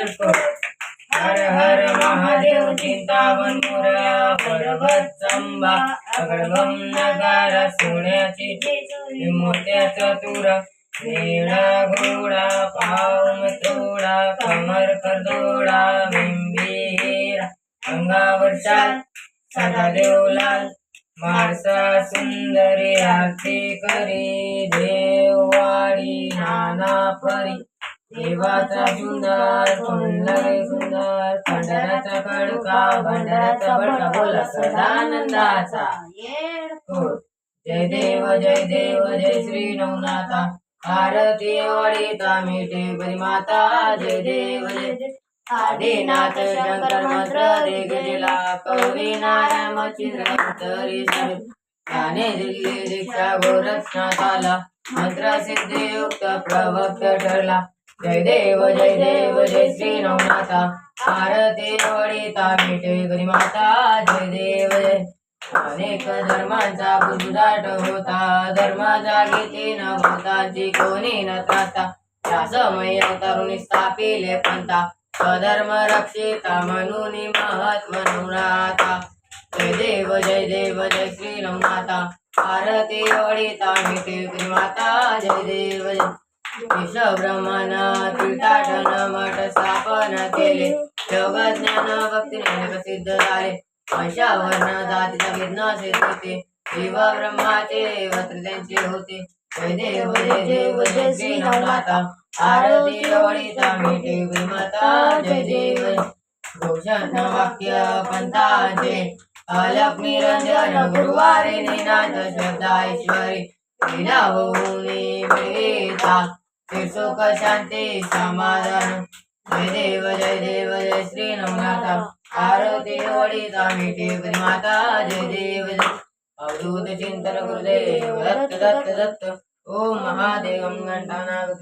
हर हर महादेव चिंतामण मोरया पर्वत चंबा अगडगम नगारा सोन्याची मोत्याचा तुरा वेळा घोडा पाव तोडा कमर करदोडा बिंबीरा अंगावर शाल सदा देवलाल मारसा सुंदरी आरती करी देववाडी नाना परी देवाचा सुंदर सुंदर भंडाराचा खडका भंडाराचा बडका बोला सदानंदाचा जय देव जय श्री नवनाथा आरती वडिता मिटे बरी माता जय देव जय आदिनाथ शंकर मंत्र दे गजेला कवी नारायण चिंद्रंतरी गाणे दिल्ली दीक्षा गोरक्षनाथ आला मंत्र सिद्धियुक्त प्रवक्त ठरला जय देव जय श्री नवनाथा आरती वडिता मिटे गरी माता जय देव जय अनेक धर्मांचा बुजुदाट होता धर्म जागीती न भूतांची कोणी न त्राता त्या समय तरुणी स्थापिले पंथा स्वधर्म रक्षिता म्हणून महात्मा नवनाथा जय देव जय श्री नवनाथा आरती वडिता मिटे माता जय देव जय विष ब्रह्मण तीर्थाटन मठ स्थापन केले योग ज्ञान भक्तीने प्रसिद्ध झाले वंशावर्ण जातीचा भेद नसे होते शिव ब्रह्माचे वस्त्र त्यांचे होते जय देव जय श्री नवनाथा आरती वडिता मिटे माता जय देव घोषण वाक्य पंथाचे अलप निरंजन गुरुवारी निनाद श्रद्धा ईश्वरी लीला होऊन मिळविता सुख शांती समाधान जय देव जय श्री नवनाथा आरती वडिता मिटे माता जय देव जय अवधूत चिंतन गुरुदेव दत्त ओम महादेवं घंटानागत